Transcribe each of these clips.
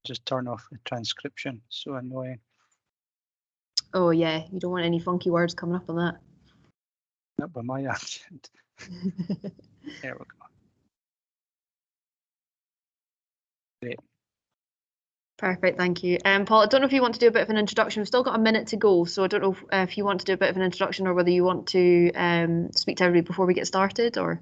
just turn off the transcription. So annoying. Oh yeah, you don't want any funky words coming up on that. Not by my accent. There we go. Great. Perfect, thank you. Paul, I don't know if you want to do a bit of an introduction. We've still got a minute to go, so I don't know if you want to do a bit of an introduction or whether you want to speak to everybody before we get started, or...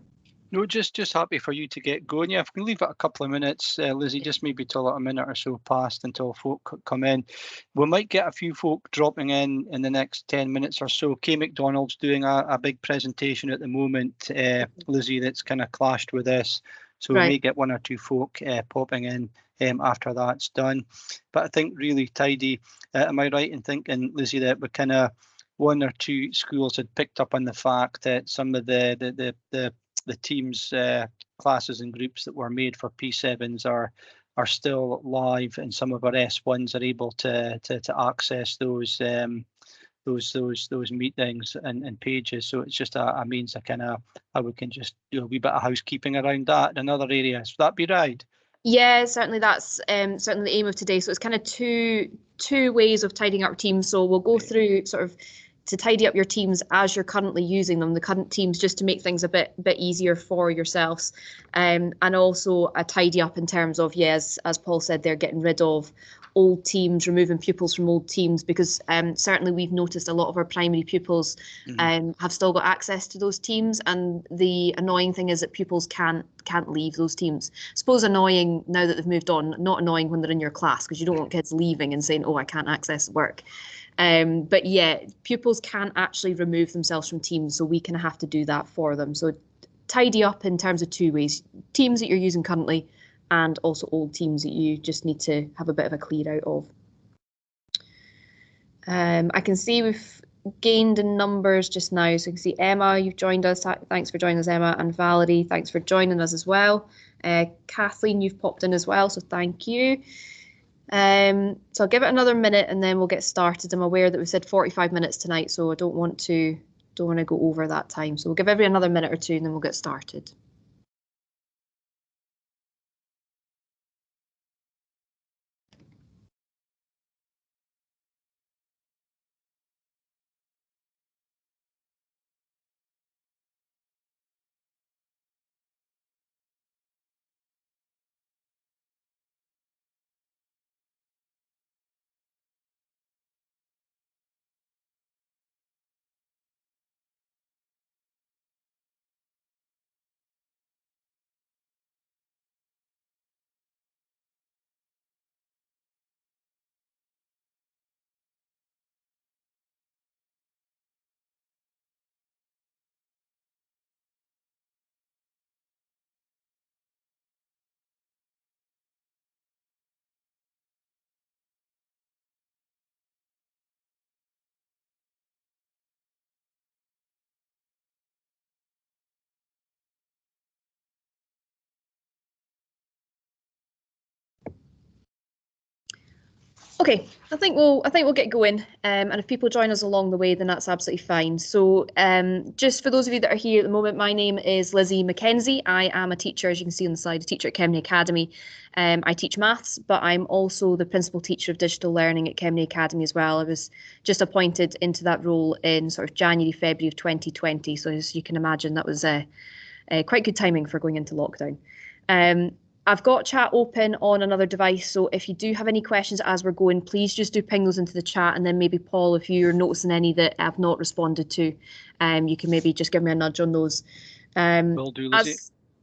No, just happy for you to get going. Yeah, if we can leave it a couple of minutes, Lizzie, just maybe till a minute or so past until folk come in. We might get a few folk dropping in the next 10 minutes or so. Kay McDonald's doing a big presentation at the moment, Lizzie, that's kind of clashed with this. So we may get one or two folk popping in after that's done. But I think really tidy. Am I right in thinking, Lizzie, that we kind of one or two schools had picked up on the fact that some of the teams, classes and groups that were made for P7s are still live, and some of our S1s are able to access those meetings and pages. So it's just a means of kind of how we can just do a wee bit of housekeeping around that in other areas. Would that be right? Yeah, certainly that's certainly the aim of today. So it's kind of two ways of tidying up teams. So we'll go through sort of to tidy up your teams as you're currently using them, the current teams, just to make things a bit easier for yourselves, and also a tidy up in terms of, yes, as Paul said, they're getting rid of old teams, removing pupils from old teams, because certainly we've noticed a lot of our primary pupils have still got access to those teams, and the annoying thing is that pupils can't leave those teams. I suppose annoying now that they've moved on, not annoying when they're in your class, because you don't want kids leaving and saying, oh, I can't access work. But yeah, pupils can't actually remove themselves from teams, so we kind of have to do that for them. So tidy up in terms of two ways: teams that you're using currently, and also old teams that you just need to have a bit of a clear out of. I can see we've gained in numbers just now. So you can see Emma, you've joined us. Thanks for joining us, Emma. And Valerie, thanks for joining us as well. Kathleen, you've popped in as well, so thank you. So I'll give it another minute and then we'll get started. I'm aware that we said 45 minutes tonight, so I don't want to go over that time. So we'll give every another minute or two and then we'll get started. Okay, I think we'll get going, and if people join us along the way, then that's absolutely fine. So just for those of you that are here at the moment, my name is Lizzie Mackenzie. I am a teacher, as you can see on the slide, a teacher at Kemnay Academy. I teach maths, but I'm also the principal teacher of digital learning at Kemnay Academy as well. I was just appointed into that role in sort of January, February of 2020. So as you can imagine, that was quite good timing for going into lockdown. I've got chat open on another device, so if you do have any questions as we're going, please just do ping those into the chat, and then maybe Paul, if you're noticing any that I've not responded to, you can maybe just give me a nudge on those. Will do, Lizzie.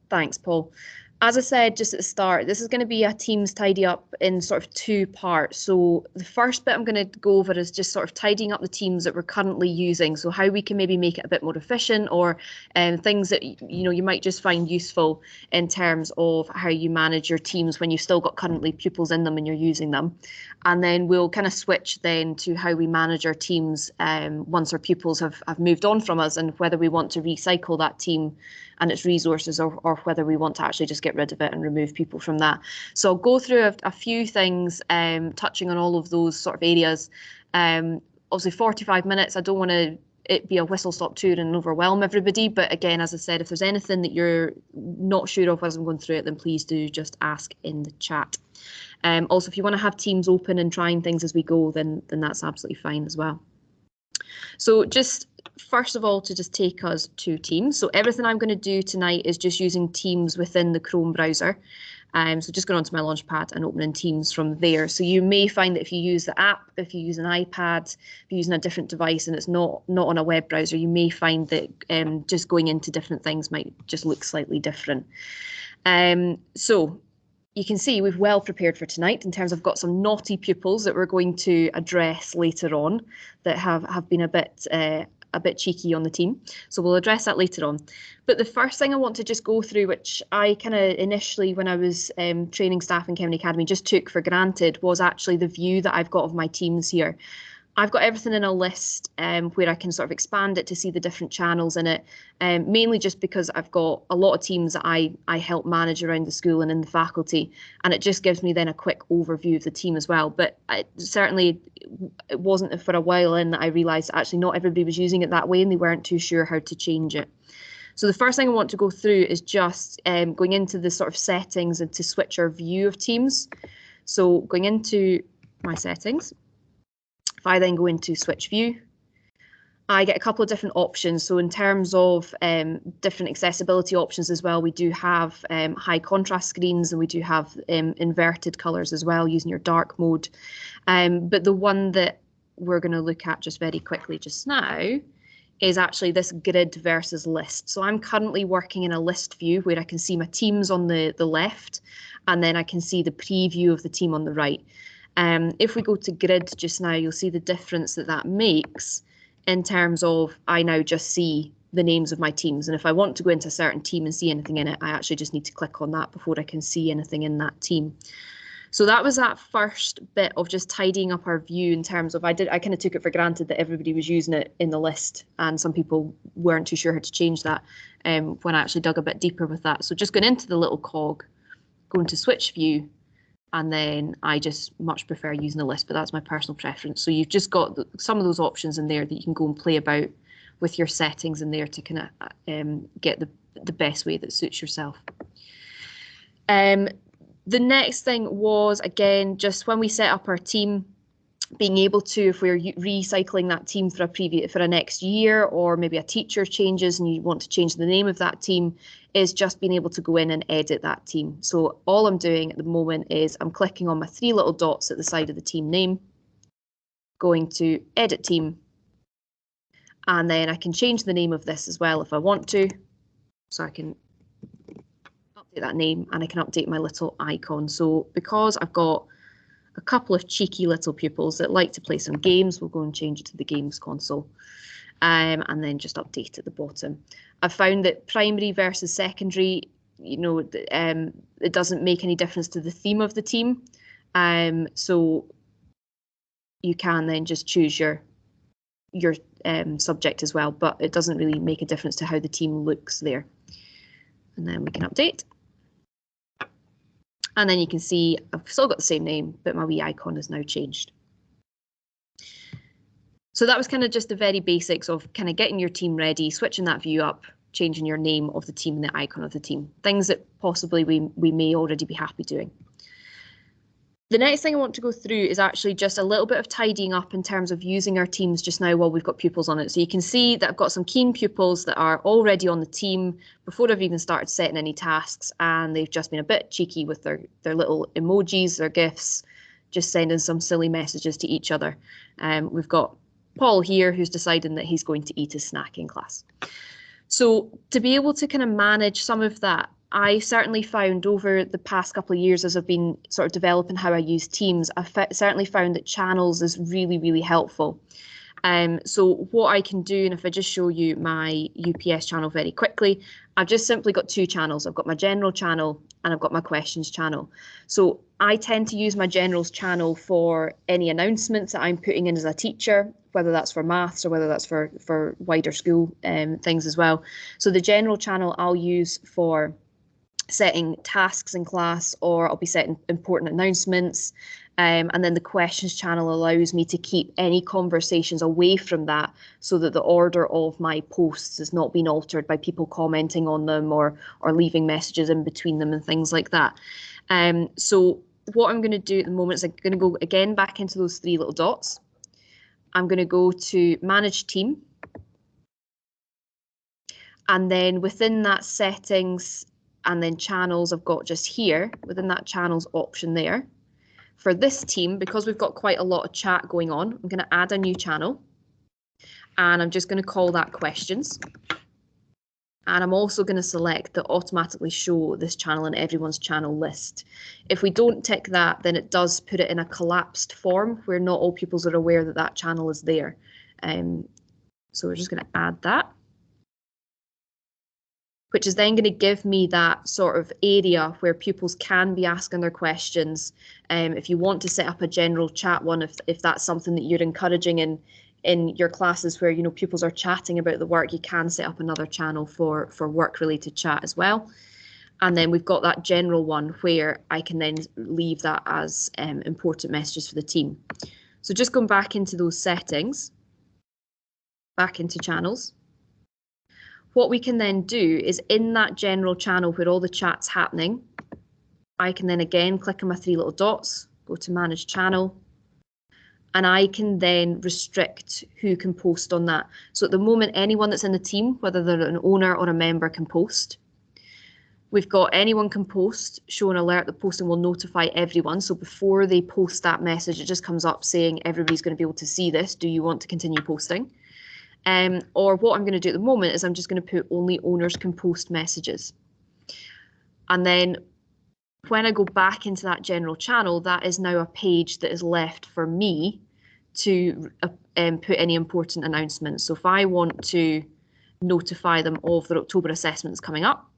Thanks, Paul. As I said just at the start, this is going to be a teams tidy up in sort of two parts. So the first bit I'm going to go over is just sort of tidying up the teams that we're currently using. So how we can maybe make it a bit more efficient, or things that you might just find useful in terms of how you manage your teams when you've still got currently pupils in them and you're using them. And then we'll kind of switch then to how we manage our teams once our pupils have moved on from us, and whether we want to recycle that team and its resources, or whether we want to actually just get rid of it and remove people from that. So I'll go through a few things touching on all of those sort of areas. Obviously 45 minutes, I don't want it be a whistle-stop tour and overwhelm everybody, but again, as I said, if there's anything that you're not sure of as I'm going through it, then please do just ask in the chat. Also, if you want to have teams open and trying things as we go, then that's absolutely fine as well. So just first of all, to just take us to Teams. So everything I'm going to do tonight is just using Teams within the Chrome browser. So just going onto my Launchpad and opening Teams from there. So you may find that if you use the app, if you use an iPad, if you're using a different device and it's not on a web browser, you may find that just going into different things might just look slightly different. So you can see we've well prepared for tonight in terms of got some naughty pupils that we're going to address later on that have been a bit cheeky on the team. So we'll address that later on. But the first thing I want to just go through, which I kind of initially when I was training staff in Kemnay Academy just took for granted, was actually the view that I've got of my teams here. I've got everything in a list where I can sort of expand it to see the different channels in it, mainly just because I've got a lot of teams that I help manage around the school and in the faculty, and it just gives me then a quick overview of the team as well. But certainly it wasn't for a while in that I realised that actually not everybody was using it that way and they weren't too sure how to change it. So the first thing I want to go through is just going into the sort of settings and to switch our view of teams. So going into my settings. If I then go into switch view, I get a couple of different options. So in terms of different accessibility options as well, we do have high contrast screens and we do have inverted colours as well using your dark mode. But the one that we're going to look at just very quickly just now is actually this grid versus list. So I'm currently working in a list view where I can see my teams on the left and then I can see the preview of the team on the right. If we go to grid just now, you'll see the difference that makes in terms of I now just see the names of my teams. And if I want to go into a certain team and see anything in it, I actually just need to click on that before I can see anything in that team. So that was that first bit of just tidying up our view in terms of I kind of took it for granted that everybody was using it in the list and some people weren't too sure how to change that when I actually dug a bit deeper with that. So just going into the little cog, going to switch view, and then I just much prefer using a list, but that's my personal preference. So you've just got some of those options in there that you can go and play about with your settings in there to kind of get the best way that suits yourself. The next thing was, again, just when we set up our team, being able to, if we're recycling that team for a next year, or maybe a teacher changes and you want to change the name of that team, is just being able to go in and edit that team. So all I'm doing at the moment is I'm clicking on my three little dots at the side of the team name, going to edit team, and then I can change the name of this as well if I want to. So I can update that name and I can update my little icon. So because I've got a couple of cheeky little pupils that like to play some games, we'll go and change it to the games console, and then just update at the bottom. I've found that primary versus secondary, it doesn't make any difference to the theme of the team. So you can then just choose your subject as well, but it doesn't really make a difference to how the team looks there. And then we can update. And then you can see I've still got the same name, but my wee icon has now changed. So that was kind of just the very basics of kind of getting your team ready, switching that view up, changing your name of the team and the icon of the team, things that possibly we may already be happy doing. The next thing I want to go through is actually just a little bit of tidying up in terms of using our teams just now while we've got pupils on it. So you can see that I've got some keen pupils that are already on the team before I've even started setting any tasks, and they've just been a bit cheeky with their little emojis, their GIFs, just sending some silly messages to each other. We've got Paul here who's deciding that he's going to eat his snack in class. So to be able to kind of manage some of that, I certainly found over the past couple of years as I've been sort of developing how I use Teams, I've certainly found that channels is really, really helpful. So what I can do, and if I just show you my UPS channel very quickly, I've just simply got two channels. I've got my general channel and I've got my questions channel. So I tend to use my generals channel for any announcements that I'm putting in as a teacher, whether that's for maths or whether that's for wider school things as well. So the general channel I'll use for setting tasks in class, or I'll be setting important announcements. And then the questions channel allows me to keep any conversations away from that so that the order of my posts is not being altered by people commenting on them or leaving messages in between them and things like that. So what I'm going to do at the moment is I'm going to go again back into those 3 little dots. I'm going to go to manage team. And then within that settings and then channels, I've got just here within that channels option there. For this team, because we've got quite a lot of chat going on, I'm going to add a new channel. And I'm just going to call that questions. And I'm also going to select the automatically show this channel in everyone's channel list. If we don't tick that, then it does put it in a collapsed form where not all pupils are aware that that channel is there. So we're just going to add that, which is then going to give me that sort of area where pupils can be asking their questions. If you want to set up a general chat one, if that's something that you're encouraging in your classes where, you know, pupils are chatting about the work, you can set up another channel for work-related chat as well. And then we've got that general one where I can then leave that as important messages for the team. So just going back into those settings, back into channels. What we can then do is in that general channel where all the chat's happening, I can then again click on my 3 little dots, go to manage channel, and I can then restrict who can post on that. So at the moment, anyone that's in the team, whether they're an owner or a member, can post. We've got anyone can post, show an alert that posting will notify everyone. So before they post that message, it just comes up saying everybody's going to be able to see this. Do you want to continue posting? Or what I'm going to do at the moment is I'm just going to put only owners can post messages. And then when I go back into that general channel, that is now a page that is left for me to put any important announcements. So if I want to notify them of their October assessments coming up,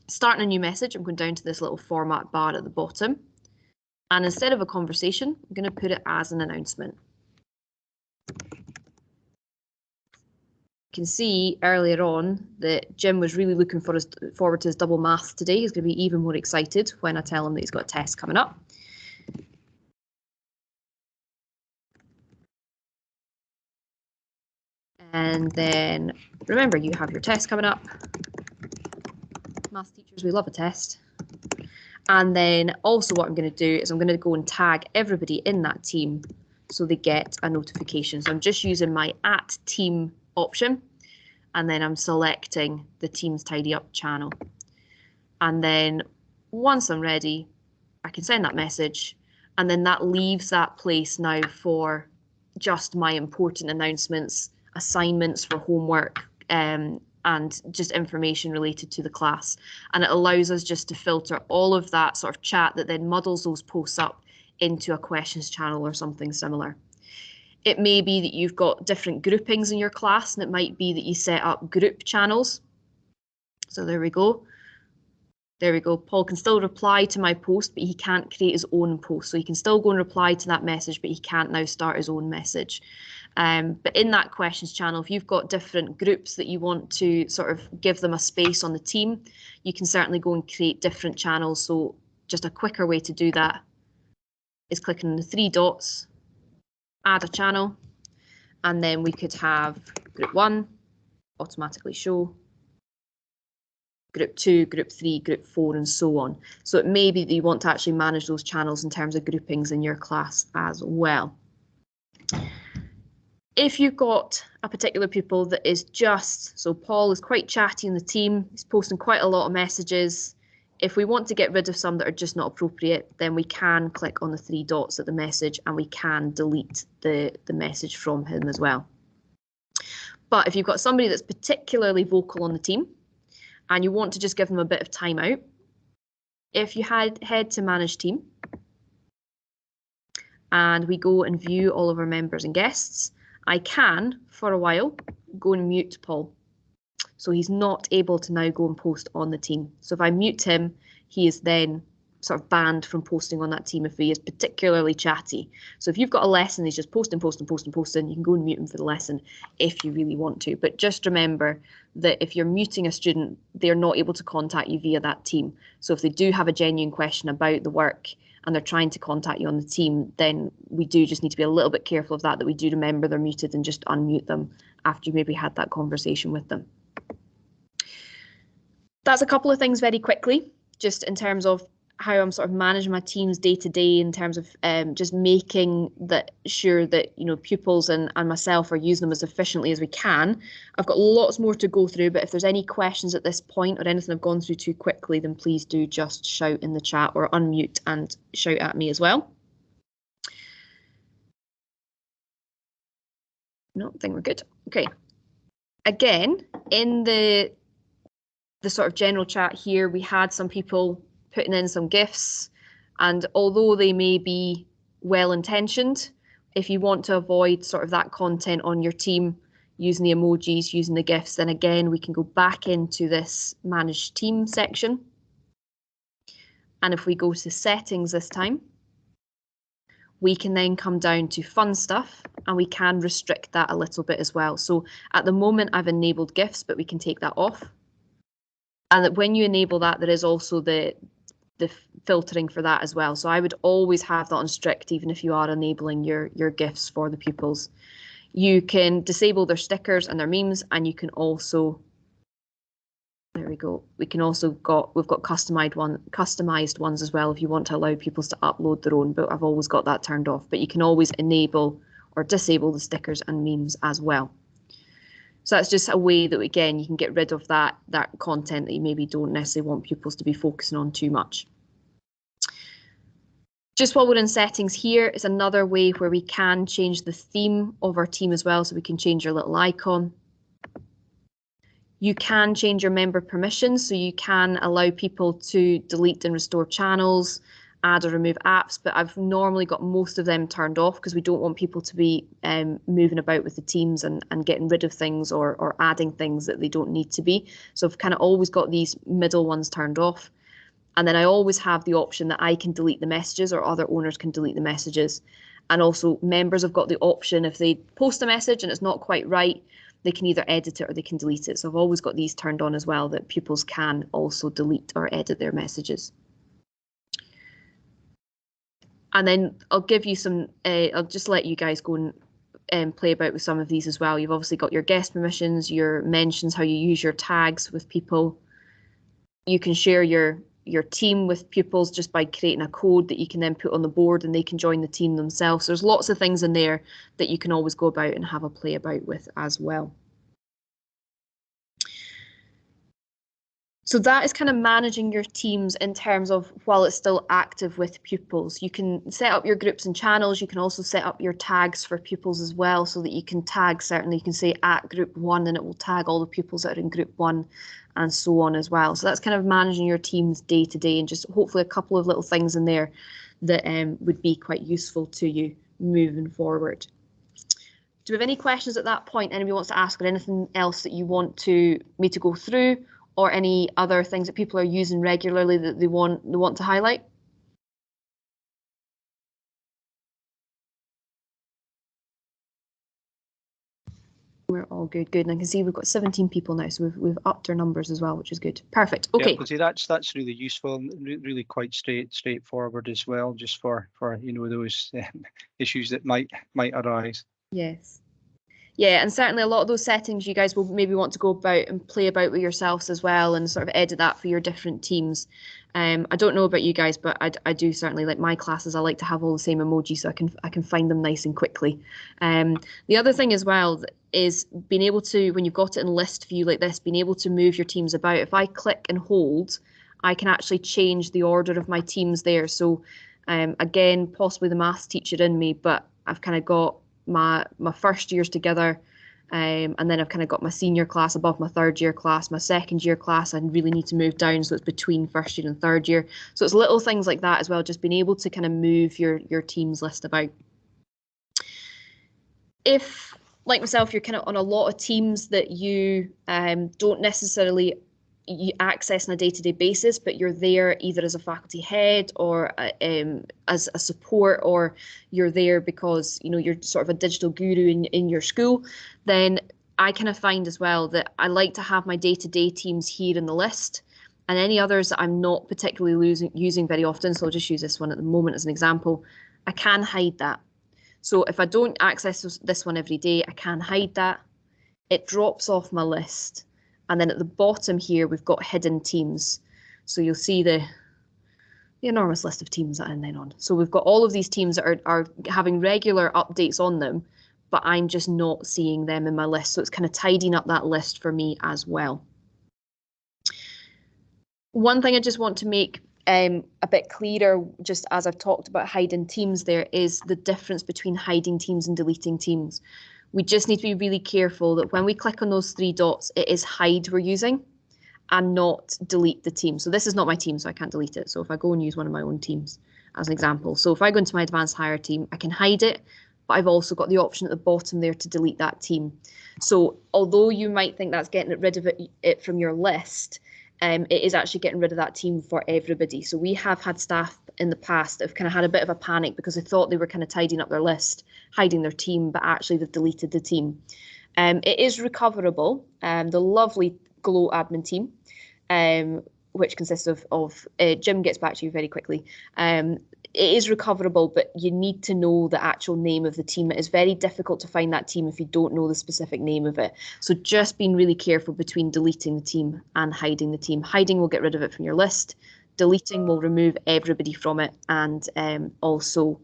starting a new message, I'm going down to this little format bar at the bottom. And instead of a conversation, I'm going to put it as an announcement. You can see earlier on that Jim was really looking forward to his double maths today. He's going to be even more excited when I tell him that he's got a test coming up. And then remember, you have your test coming up. Maths teachers, we love a test. And then also what I'm going to do is I'm going to go and tag everybody in that team so they get a notification. So I'm just using my @team option, and then I'm selecting the Teams Tidy Up channel. And then once I'm ready, I can send that message, and then that leaves that place now for just my important announcements, assignments for homework, and just information related to the class. And it allows us just to filter all of that sort of chat that then muddles those posts up into a questions channel or something similar. It may be that you've got different groupings in your class, and it might be that you set up group channels. So there we go. There we go. Paul can still reply to my post, but he can't create his own post. So he can still go and reply to that message, but he can't now start his own message. But in that questions channel, if you've got different groups that you want to sort of give them a space on the team, you can certainly go and create different channels. So just a quicker way to do that is clicking on the 3 dots, add a channel, and then we could have group 1, automatically show, group 2, group 3, group 4, and so on. So it may be that you want to actually manage those channels in terms of groupings in your class as well. If you've got a particular pupil that is so Paul is quite chatty in the team, he's posting quite a lot of messages. If we want to get rid of some that are just not appropriate, then we can click on the 3 dots at the message and we can delete the message from him as well. But if you've got somebody that's particularly vocal on the team and you want to just give them a bit of time out, if you head to manage team and we go and view all of our members and guests, I can, for a while, go and mute Paul. So he's not able to now go and post on the team. So if I mute him, he is then sort of banned from posting on that team if he is particularly chatty. So if you've got a lesson, he's just posting, you can go and mute him for the lesson if you really want to. But just remember that if you're muting a student, they're not able to contact you via that team. So if they do have a genuine question about the work and they're trying to contact you on the team, then we do just need to be a little bit careful of that we do remember they're muted and just unmute them after you maybe had that conversation with them. That's a couple of things very quickly, just in terms of how I'm sort of managing my teams day to day in terms of just making sure that, you know, pupils and myself are using them as efficiently as we can. I've got lots more to go through, but if there's any questions at this point or anything I've gone through too quickly, then please do just shout in the chat or unmute and shout at me as well. No, I think we're good. Okay. Again, in the sort of general chat here, we had some people putting in some GIFs, and although they may be well-intentioned, if you want to avoid sort of that content on your team using the emojis, using the GIFs, then again, we can go back into this manage team section. And if we go to settings this time, we can then come down to fun stuff, and we can restrict that a little bit as well. So at the moment I've enabled GIFs, but we can take that off. And that when you enable that, there is also the filtering for that as well. So I would always have that on strict, even if you are enabling your GIFs for the pupils. You can disable their stickers and their memes, and you can also, there we go. We can also we've got customized ones as well if you want to allow pupils to upload their own, but I've always got that turned off. But you can always enable or disable the stickers and memes as well. So that's just a way that, again, you can get rid of that content that you maybe don't necessarily want pupils to be focusing on too much. Just while we're in settings here, is another way where we can change the theme of our team as well. So we can change your little icon. You can change your member permissions, so you can allow people to delete and restore channels, add or remove apps, but I've normally got most of them turned off because we don't want people to be moving about with the teams and getting rid of things or adding things that they don't need to be. So I've kind of always got these middle ones turned off. And then I always have the option that I can delete the messages or other owners can delete the messages. And also members have got the option, if they post a message and it's not quite right, they can either edit it or they can delete it. So I've always got these turned on as well, that pupils can also delete or edit their messages. And then I'll give you some, I'll just let you guys go and play about with some of these as well. You've obviously got your guest permissions, your mentions, how you use your tags with people. You can share your team with pupils just by creating a code that you can then put on the board and they can join the team themselves. There's lots of things in there that you can always go about and have a play about with as well. So that is kind of managing your teams in terms of while it's still active with pupils. You can set up your groups and channels. You can also set up your tags for pupils as well, so that you can tag, certainly you can say at group 1 and it will tag all the pupils that are in group 1 and so on as well. So that's kind of managing your teams day to day, and just hopefully a couple of little things in there that would be quite useful to you moving forward. Do we have any questions at that point? Anybody wants to ask, or anything else that you want me to go through? Or any other things that people are using regularly that they want to highlight? We're all good, and I can see we've got 17 people now, so we've upped our numbers as well, which is good. Perfect. Okay. Yeah, that's really useful and really quite straightforward as well, just for you know, those issues that might arise. Yes. Yeah, and certainly a lot of those settings you guys will maybe want to go about and play about with yourselves as well, and sort of edit that for your different teams. I don't know about you guys, but I do certainly, like my classes, I like to have all the same emojis so I can find them nice and quickly. The other thing as well is being able to, when you've got it in list view like this, being able to move your teams about. If I click and hold, I can actually change the order of my teams there. So again, possibly the maths teacher in me, but I've kind of got my first years together, and then I've kind of got my senior class above my third year class, my second year class I really need to move down, so it's between first year and third year. So it's little things like that as well, just being able to kind of move your teams list about. If, like myself, you're kind of on a lot of teams that you don't necessarily access on a day-to-day basis, but you're there either as a faculty head or as a support, or you're there because you know you're sort of a digital guru in your school, then I kind of find as well that I like to have my day-to-day teams here in the list, and any others that I'm not particularly using very often, so I'll just use this one at the moment as an example, I can hide that. So if I don't access this one every day, I can hide that. It drops off my list. And then at the bottom here, we've got hidden teams. So you'll see the the enormous list of teams that I'm then on. So we've got all of these teams that are having regular updates on them, but I'm just not seeing them in my list. So it's kind of tidying up that list for me as well. One thing I just want to make a bit clearer, just as I've talked about hiding teams there, is the difference between hiding teams and deleting teams. We just need to be really careful that when we click on those 3 dots, it is hide we're using and not delete the team. So this is not my team, so I can't delete it. So if I go and use one of my own teams as an example, so if I go into my advanced hire team, I can hide it, but I've also got the option at the bottom there to delete that team. So although you might think that's getting rid of it from your list, it is actually getting rid of that team for everybody. So we have had staff in the past that have kind of had a bit of a panic because they thought they were kind of tidying up their list, hiding their team, but actually they've deleted the team. It is recoverable. The lovely Glow admin team, which consists of Jim gets back to you very quickly. It is recoverable, but you need to know the actual name of the team. It is very difficult to find that team if you don't know the specific name of it. So just being really careful between deleting the team and hiding the team. Hiding will get rid of it from your list. Deleting will remove everybody from it and also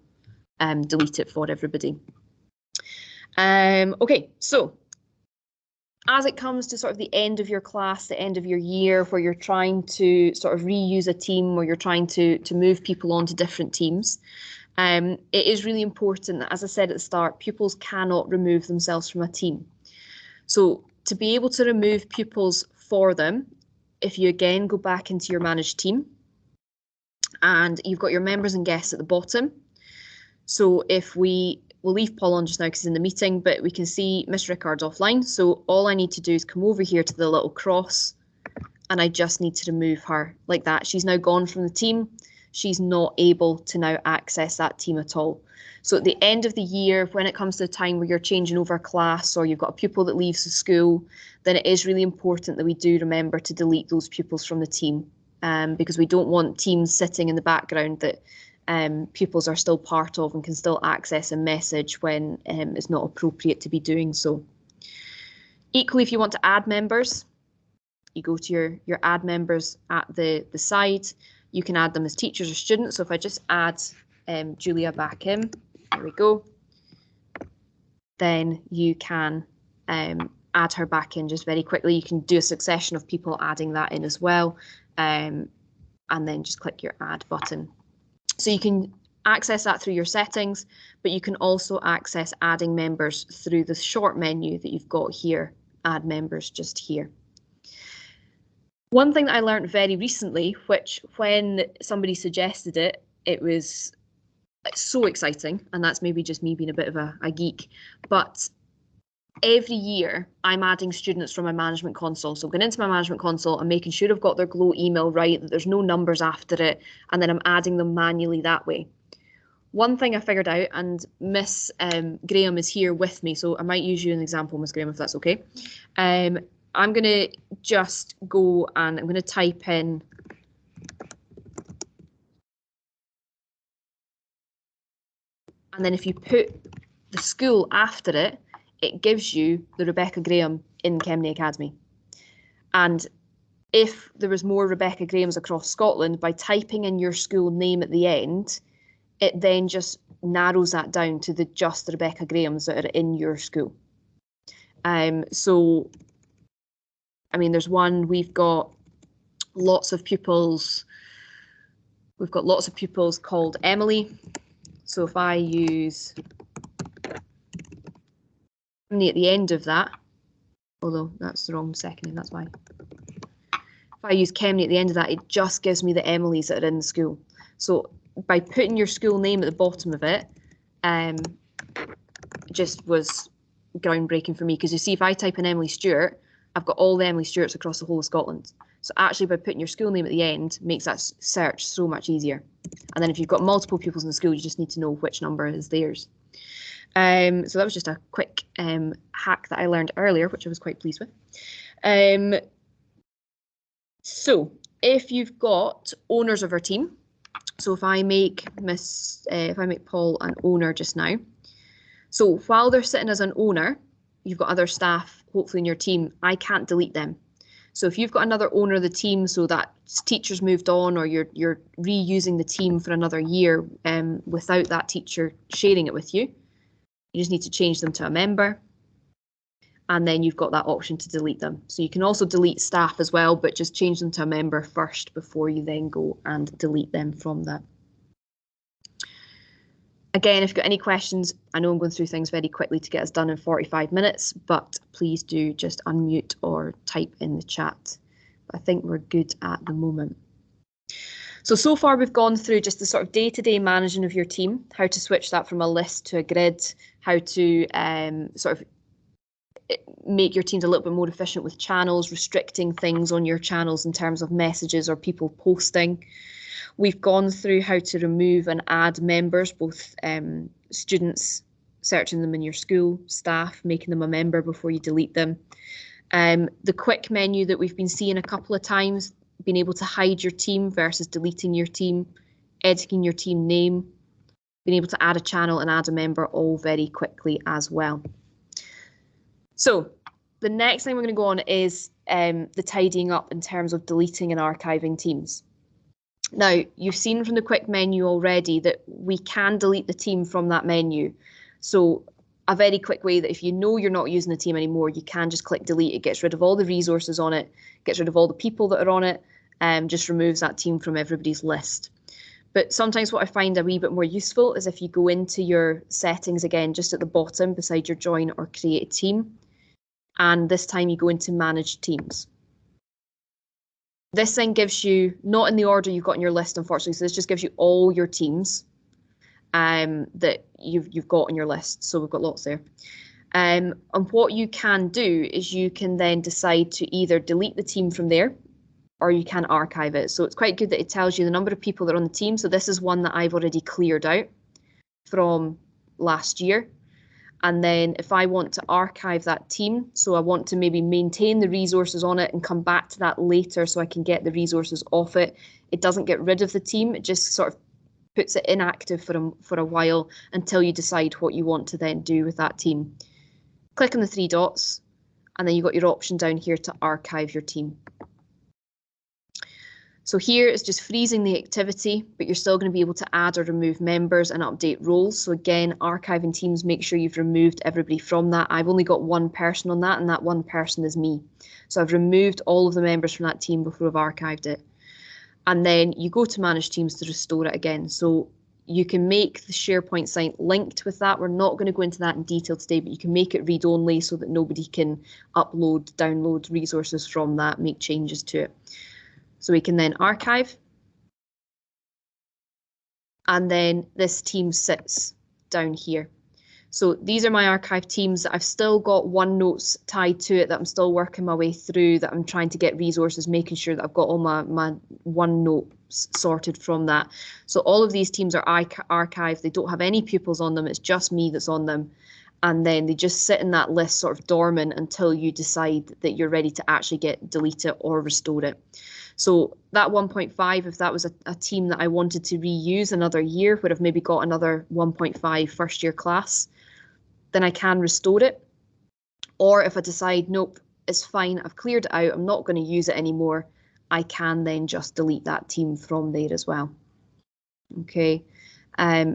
delete it for everybody. Okay, so as it comes to sort of the end of your class, the end of your year, where you're trying to sort of reuse a team, or you're trying to move people on to different teams, it is really important that, as I said at the start, pupils cannot remove themselves from a team. So to be able to remove pupils for them, if you again go back into your managed team, and you've got your members and guests at the bottom. So if we'll leave Paul on just now because he's in the meeting, but we can see Mr. Rickard's offline. So all I need to do is come over here to the little cross, and I just need to remove her like that. She's now gone from the team. She's not able to now access that team at all. So at the end of the year, when it comes to the time where you're changing over a class or you've got a pupil that leaves the school, then it is really important that we do remember to delete those pupils from the team, because we don't want teams sitting in the background that pupils are still part of and can still access a message when it's not appropriate to be doing so. Equally, if you want to add members, you go to your add members at the side. You can add them as teachers or students. So if I just add Julia back in, there we go, then you can add her back in just very quickly. You can do a succession of people adding that in as well, and then just click your add button. So you can access that through your settings, but you can also access adding members through the short menu that you've got here, add members just here. One thing that I learned very recently, which when somebody suggested it, it was so exciting, and that's maybe just me being a bit of a geek, but every year I'm adding students from my management console. So I'm going into my management console, I'm making sure I've got their Glow email right, that there's no numbers after it, and then I'm adding them manually that way. One thing I figured out, and Miss Graham is here with me, so I might use you as an example, Miss Graham, if that's okay. I'm going to just go and I'm going to type in and then if you put the school after it, it gives you the Rebecca Graham in Kemnay Academy. And if there was more Rebecca Grahams across Scotland, by typing in your school name at the end, it then just narrows that down to just the Rebecca Grahams that are in your school. So, I mean, there's one, we've got lots of pupils. We've got lots of pupils called Emily. So if I use Emily at the end of that, although that's the wrong second name, that's why. If I use Kemnay at the end of that, it just gives me the Emilys that are in the school. So by putting your school name at the bottom of it, just was groundbreaking for me, because you see, if I type in Emily Stewart, I've got all the Emily Stewarts across the whole of Scotland. So actually, by putting your school name at the end makes that search so much easier. And then if you've got multiple pupils in the school, you just need to know which number is theirs. So that was just a quick hack that I learned earlier, which I was quite pleased with. So if you've got owners of our team, so if I make Paul an owner just now, so while they're sitting as an owner, you've got other staff hopefully in your team, I can't delete them. So if you've got another owner of the team, so that teacher's moved on, or you're reusing the team for another year without that teacher sharing it with you, you just need to change them to a member. And then you've got that option to delete them. So you can also delete staff as well, but just change them to a member first before you then go and delete them from that. Again, if you've got any questions, I know I'm going through things very quickly to get us done in 45 minutes, but please do just unmute or type in the chat. But I think we're good at the moment. So far we've gone through just the sort of day-to-day managing of your team, how to switch that from a list to a grid, how to sort of make your teams a little bit more efficient with channels, restricting things on your channels in terms of messages or people posting. We've gone through how to remove and add members, both students, searching them in your school, staff, making them a member before you delete them. The quick menu that we've been seeing a couple of times, being able to hide your team versus deleting your team, editing your team name, being able to add a channel and add a member all very quickly as well. So the next thing we're going to go on is the tidying up in terms of deleting and archiving teams. Now, you've seen from the quick menu already that we can delete the team from that menu. So a very quick way that if you know you're not using the team anymore, you can just click delete. It gets rid of all the resources on it, gets rid of all the people that are on it, and just removes that team from everybody's list. But sometimes what I find a wee bit more useful is if you go into your settings again, just at the bottom beside your join or create a team, and this time you go into manage teams. This then gives you, not in the order you've got in your list, unfortunately, so this just gives you all your teams that you've got on your list. So we've got lots there. And what you can do is you can then decide to either delete the team from there, or you can archive it. So it's quite good that it tells you the number of people that are on the team. So this is one that I've already cleared out from last year. And then if I want to archive that team, so I want to maybe maintain the resources on it and come back to that later so I can get the resources off it, it doesn't get rid of the team. It just sort of puts it inactive for a while until you decide what you want to then do with that team. Click on the three dots, and then you've got your option down here to archive your team. So here it's just freezing the activity, but you're still going to be able to add or remove members and update roles. So again, archiving teams, make sure you've removed everybody from that. I've only got one person on that, and that one person is me. So I've removed all of the members from that team before I've archived it. And then you go to manage teams to restore it again. So you can make the SharePoint site linked with that. We're not going to go into that in detail today, but you can make it read-only so that nobody can upload, download resources from that, make changes to it. So we can then archive, and then this team sits down here. So these are my archive teams that I've still got OneNotes tied to it that I'm still working my way through, that I'm trying to get resources, making sure that I've got all my OneNotes sorted from that. So all of these teams are archived. They don't have any pupils on them. It's just me that's on them. And then they just sit in that list sort of dormant until you decide that you're ready to actually delete it or restore it. So that 1.5, if that was a team that I wanted to reuse another year, where I've maybe got another 1.5 first year class, then I can restore it. Or if I decide, nope, it's fine, I've cleared it out, I'm not going to use it anymore, I can then just delete that team from there as well. Okay,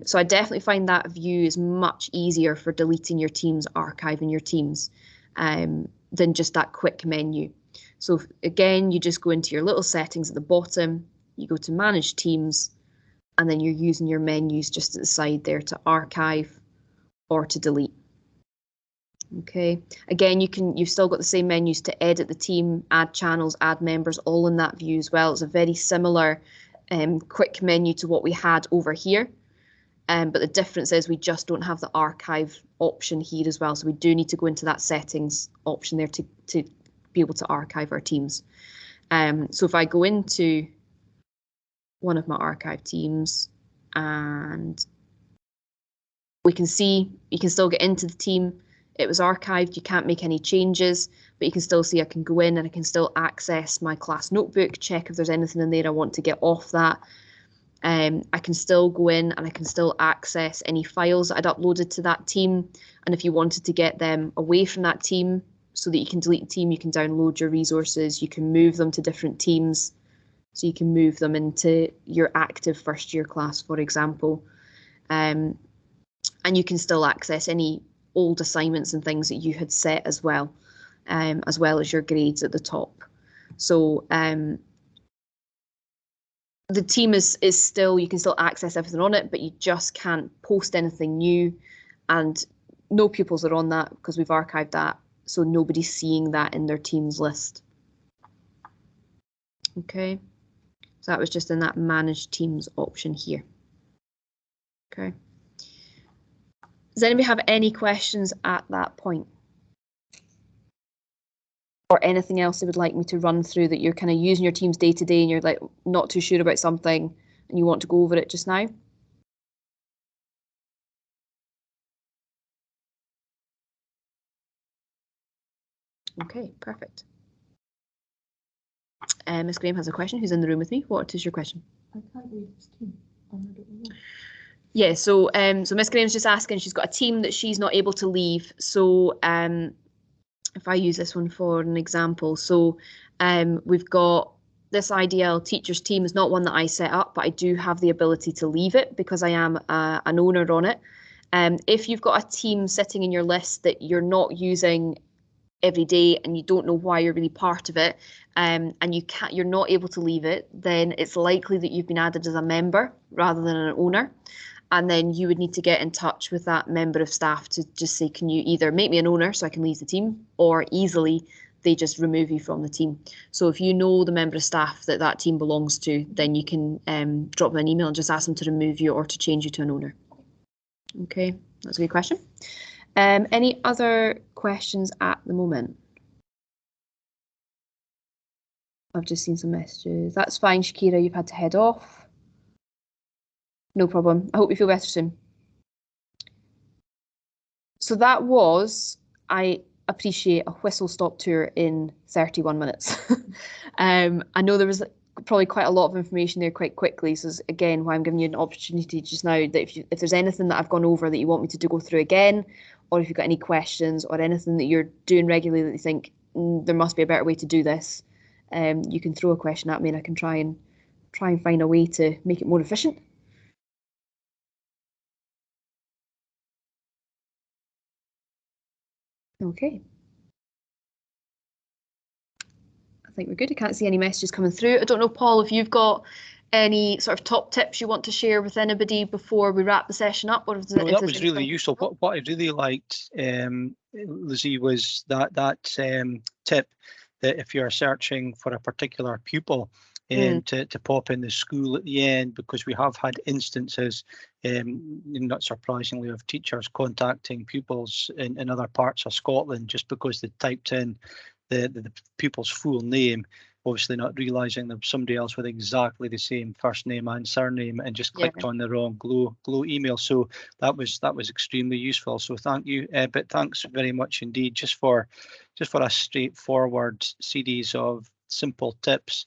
so I definitely find that view is much easier for deleting your teams, archiving your teams, than just that quick menu. So again, you just go into your little settings at the bottom, you go to manage teams, and then you're using your menus just at the side there to archive or to delete. Okay, again, you've still got the same menus to edit the team, add channels, add members, all in that view as well. It's a very similar quick menu to what we had over here. But the difference is we just don't have the archive option here as well. So we do need to go into that settings option there to be able to archive our teams. So if I go into one of my archive teams, and we can see you can still get into the team. It was archived, you can't make any changes, but you can still see I can go in and I can still access my class notebook, check if there's anything in there I want to get off that. I can still go in and I can still access any files that I'd uploaded to that team. And if you wanted to get them away from that team, so that you can delete the team, you can download your resources, you can move them to different teams. So you can move them into your active first year class, for example. And you can still access any old assignments and things that you had set as well as your grades at the top. So the team is still, you can still access everything on it, but you just can't post anything new, and no pupils are on that because we've archived that, so nobody's seeing that in their teams list. Okay, so that was just in that manage teams option here. Okay. Does anybody have any questions at that point? Or anything else they would like me to run through that you're kind of using your teams day to day and you're like not too sure about something and you want to go over it just now? Okay, perfect. Miss Graham has a question. Who's in the room with me? What is your question? I can't read this team. Yeah, so Miss Graham's just asking, she's got a team that she's not able to leave. So if I use this one for an example, so we've got this IDL teachers team is not one that I set up, but I do have the ability to leave it because I am an owner on it. If you've got a team sitting in your list that you're not using every day and you don't know why you're really part of it, and you're not able to leave it, then it's likely that you've been added as a member rather than an owner. And then you would need to get in touch with that member of staff to just say, can you either make me an owner so I can leave the team, or easily they just remove you from the team. So if you know the member of staff that that team belongs to, then you can drop them an email and just ask them to remove you or to change you to an owner. Okay, that's a good question. Any other questions at the moment? I've just seen some messages. That's fine, Shakira, you've had to head off. No problem. I hope you feel better soon. So that was, I appreciate, a whistle-stop tour in 31 minutes. I know there was probably quite a lot of information there quite quickly. So again, why I'm giving you an opportunity just now, that if there's anything that I've gone over that you want me to go through again, or if you've got any questions or anything that you're doing regularly that you think there must be a better way to do this, you can throw a question at me and I can try and find a way to make it more efficient. Okay. I think we're good. I can't see any messages coming through. I don't know, Paul, if you've got any sort of top tips you want to share with anybody before we wrap the session up, or if No, that was really useful. What I really liked, Lizzie, was that tip that if you're searching for a particular pupil, to pop in the school at the end, because we have had instances, not surprisingly, of teachers contacting pupils in other parts of Scotland just because they typed in the pupil's full name, obviously not realising there was somebody else with exactly the same first name and surname, and just clicked on the wrong Glow email. So that was extremely useful. So thank you, but thanks very much indeed, just for a straightforward series of simple tips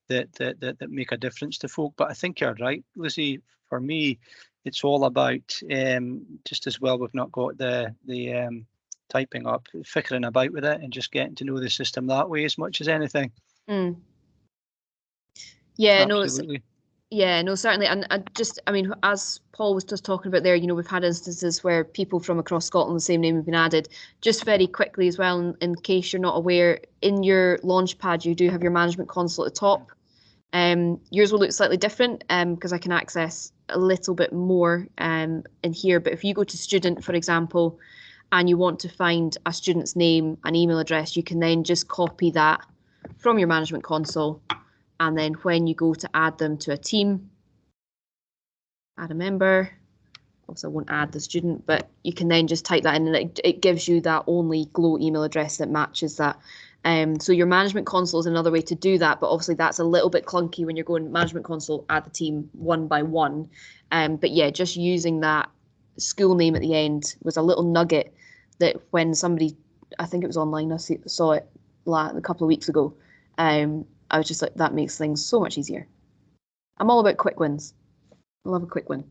that make a difference to folk. But I think you're right, Lizzie. For me, it's all about just as well. We've not got the typing up, fickering about with it, and just getting to know the system that way as much as anything. Yeah, absolutely. No, certainly. And I mean, as Paul was just talking about there, we've had instances where people from across Scotland, the same name, have been added. Just very quickly as well, in case you're not aware, in your Launchpad, you do have your management console at the top. Yours will look slightly different because I can access a little bit more in here. But if you go to student, for example, and you want to find a student's name and email address, you can then just copy that from your management console. And then when you go to add them to a team, add a member, also I won't add the student, but you can then just type that in and it gives you that only Glow email address that matches that. So your management console is another way to do that, but obviously that's a little bit clunky when you're going management console, add the team one by one. But yeah, just using that school name at the end was a little nugget that when somebody, I think it was online, I saw it a couple of weeks ago, I was just like, that makes things so much easier. I'm all about quick wins. I love a quick win.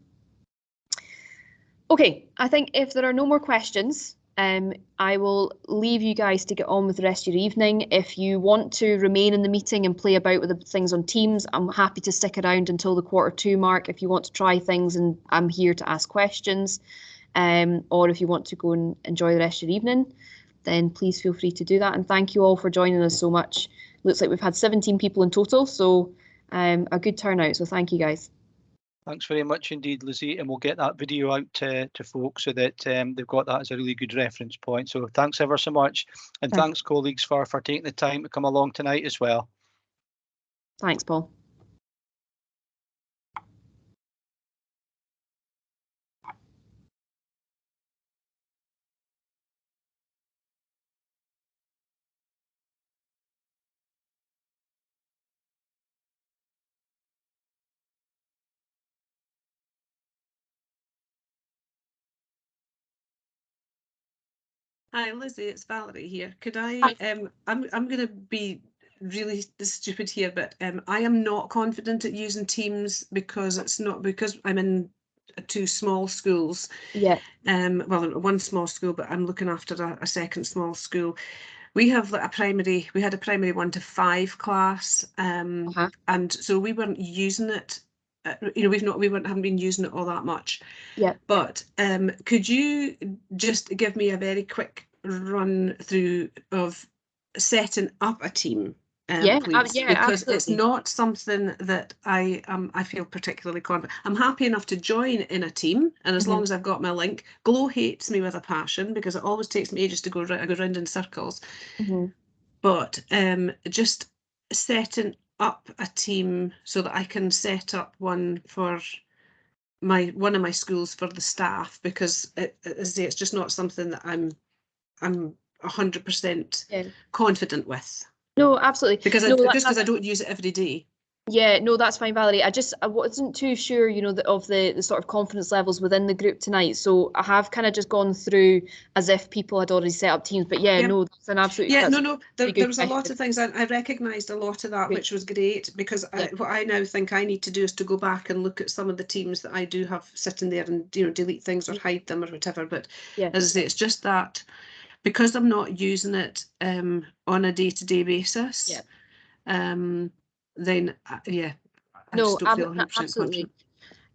Okay, I think if there are no more questions, I will leave you guys to get on with the rest of your evening. If you want to remain in the meeting and play about with the things on Teams, I'm happy to stick around until the 2:45 mark if you want to try things, and I'm here to ask questions. Or if you want to go and enjoy the rest of your evening, then please feel free to do that. And thank you all for joining us so much. Looks like we've had 17 people in total, so a good turnout. So thank you guys. Thanks very much indeed, Lizzie, and we'll get that video out to folks so that they've got that as a really good reference point. So thanks ever so much, and thanks colleagues for taking the time to come along tonight as well. Thanks, Paul. Hi, Lizzie, it's Valerie here. Could I, I'm going to be really stupid here, but I am not confident at using Teams because I'm in 2 small schools. Yeah. Well, one small school, but I'm looking after a second small school. We have a primary 1 to 5 class, and so we weren't using it. We haven't been using it all that much. Yeah. But could you just give me a very quick run through of setting up a team, please? Because absolutely. It's not something that I feel particularly confident. I'm happy enough to join in a team, and as long as I've got my link. Glow hates me with a passion because it always takes me ages to go round in circles. But just setting up a team so that I can set up one for one of my schools for the staff, because it's just not something that I'm 100% confident with. No, absolutely. Because I don't use it every day. Yeah, no, that's fine, Valerie. I wasn't too sure, of the sort of confidence levels within the group tonight. So I have kind of just gone through as if people had already set up teams. But no, that's an absolute. Yeah, there was a lot of things. I recognised a lot of that, which was great, because what I now think I need to do is to go back and look at some of the teams that I do have sitting there and delete things or hide them or whatever. But as I say, it's just that because I'm not using it on a day-to-day basis. Then I just don't feel 100%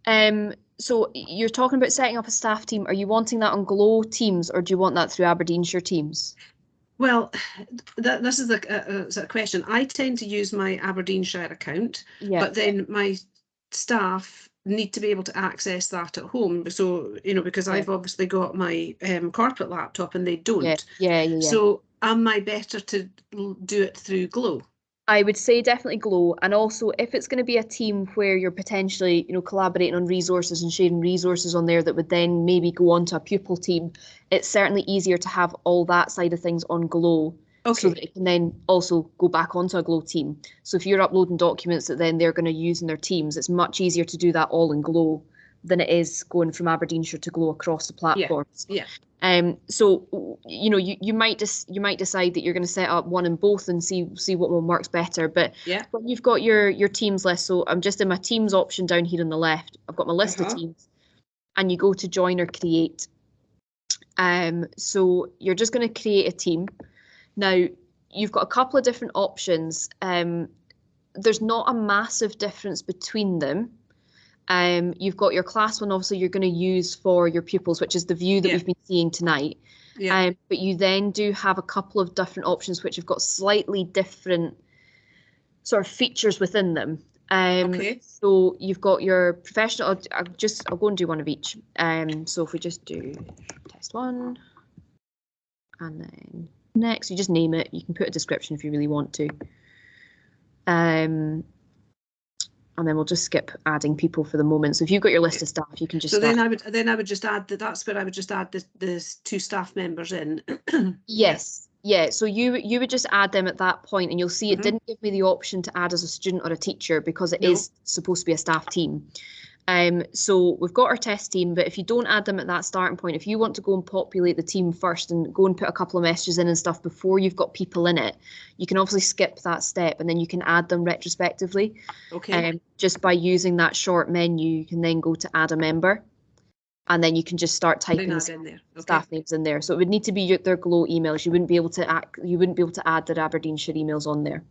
confident. So you're talking about setting up a staff team. Are you wanting that on Glow Teams, or do you want that through Aberdeenshire Teams? Well, this is a question. I tend to use my Aberdeenshire account, but then my staff need to be able to access that at home. So, because I've obviously got my corporate laptop and they don't. Yeah. So am I better to do it through Glow? I would say definitely Glow. And also, if it's going to be a team where you're potentially, collaborating on resources and sharing resources on there that would then maybe go on to a pupil team, it's certainly easier to have all that side of things on Glow. So that it can then also go back onto a Glow team. So if you're uploading documents that then they're going to use in their teams, it's much easier to do that all in Glow than it is going from Aberdeenshire to Glow across the platforms. So you might decide that you're going to set up one in both and see what one works better. But when you've got your teams list, so I'm just in my teams option down here on the left. I've got my list of teams, and you go to join or create. So you're just going to create a team. Now you've got a couple of different options. There's not a massive difference between them. You've got your class one, obviously you're going to use for your pupils, which is the view that we've been seeing tonight. But you then do have a couple of different options which have got slightly different sort of features within them. So you've got your professional. I'll go and do one of each. So if we just do test 1, and then next, you just name it. You can put a description if you really want to. And then we'll just skip adding people for the moment. So if you've got your list of staff, you can just. So then I would just add that. That's where I would just add the 2 staff members in. Yes. Yeah. So you would just add them at that point, and you'll see it didn't give me the option to add as a student or a teacher because it is supposed to be a staff team. So we've got our test team, but if you don't add them at that starting point, if you want to go and populate the team first and go and put a couple of messages in and stuff before you've got people in it, you can obviously skip that step and then you can add them retrospectively. Just by using that short menu, you can then go to add a member. and then you can just start typing the in there. Okay. staff names in there. So it would need to be their Glow emails. You wouldn't be able to add their Aberdeenshire emails on there.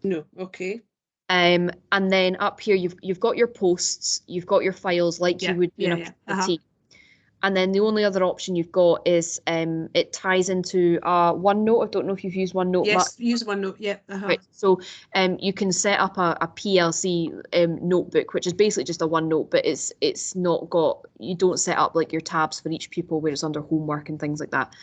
No. Okay. And then up here you've got your posts, you've got your files like you would be in a team. And then the only other option you've got is it ties into OneNote. I don't know if you've used OneNote. Yes, use OneNote. Yeah. Right. So you can set up a PLC notebook, which is basically just a OneNote, but it's not got, you don't set up like your tabs for each pupil where it's under homework and things like that.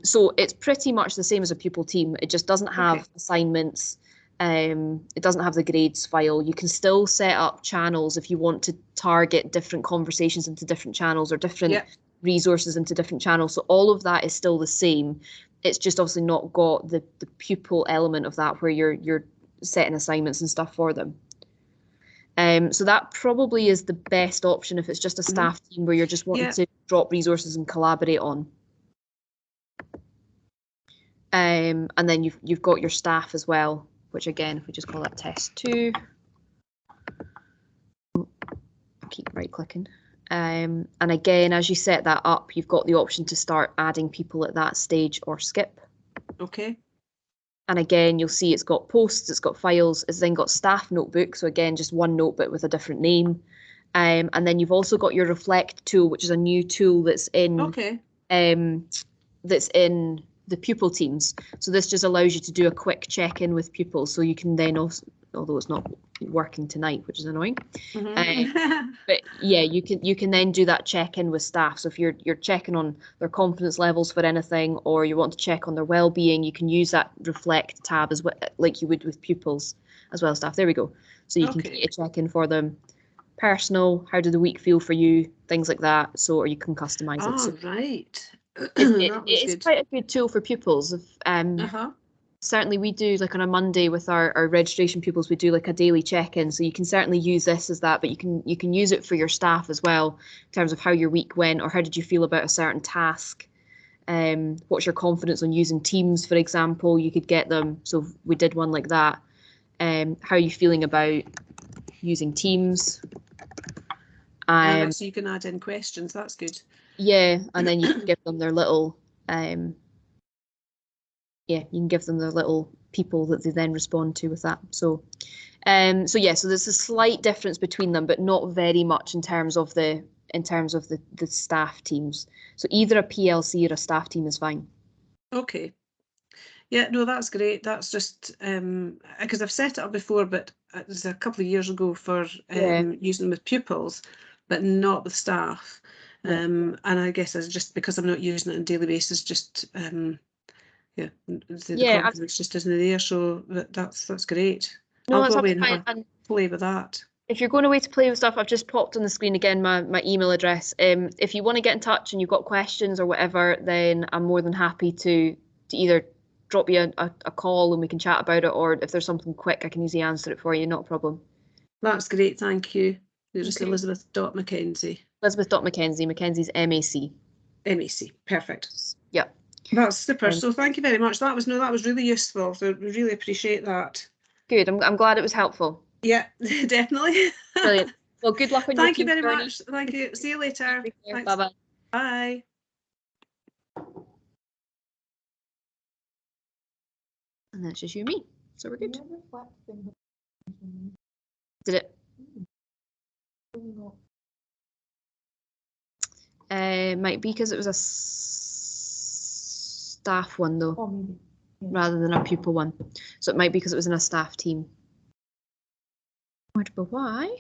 So it's pretty much the same as a pupil team. It just doesn't have assignments. It doesn't have the grades file. You can still set up channels if you want to target different conversations into different channels or different resources into different channels. So all of that is still the same. It's just obviously not got the pupil element of that where you're setting assignments and stuff for them. So that probably is the best option if it's just a staff team where you're just wanting to drop resources and collaborate on. And then you've got your staff as well, which again, if we just call that test 2, keep right clicking. And again, as you set that up, you've got the option to start adding people at that stage or skip. Okay. And again, you'll see it's got posts, it's got files, it's then got staff notebook. So again, just one notebook with a different name. And then you've also got your reflect tool, which is a new tool that's in the pupil teams. So this just allows you to do a quick check-in with pupils. So you can then also, although it's not working tonight, which is annoying, but yeah, you can then do that check-in with staff. So if you're checking on their confidence levels for anything, or you want to check on their well-being, you can use that reflect tab as well, like you would with pupils as well as staff. There we go. So you can create a check-in for them. Personal, how did the week feel for you? Things like that. So, or you can customize it. So Right. It's quite a good tool for pupils. Certainly we do, like on a Monday with our registration pupils, we do like a daily check-in. So you can certainly use this as that, but you can use it for your staff as well in terms of how your week went or how did you feel about a certain task. What's your confidence on using Teams, for example? You could get them. So we did one like that. How are you feeling about using Teams? So you can add in questions. That's good. Yeah, and then you can give them their little, you can give them their little people that they then respond to with that. So, so there's a slight difference between them, but not very much in terms of the staff teams. So either a PLC or a staff team is fine. Okay. Yeah, no, that's great. That's just because I've set it up before, but it was a couple of years ago for using with pupils, but not with staff. And I guess it's just because I'm not using it on a daily basis, just the confidence just isn't there. So that's great. No, I'll go away and have a play with that. If you're going away to play with stuff, I've just popped on the screen again my email address. If you want to get in touch and you've got questions or whatever, then I'm more than happy to either drop you a call and we can chat about it, or if there's something quick, I can easily answer it for you, not a problem. That's great, thank you. You're just Elizabeth.Mackenzie. Elizabeth.Mackenzie. Mackenzie's MAC. MAC, perfect. Yeah. That's super. So thank you very much. That was really useful. So we really appreciate that. Good. I'm glad it was helpful. Yeah, definitely. Brilliant. Well, good luck on your Thank you very journey. much. Thank you. See you later. Bye-bye. Bye. And that's just you and me. So we're good. Did it? Might be because it was a staff one though, rather than a pupil one. So it might be because it was in a staff team. But why?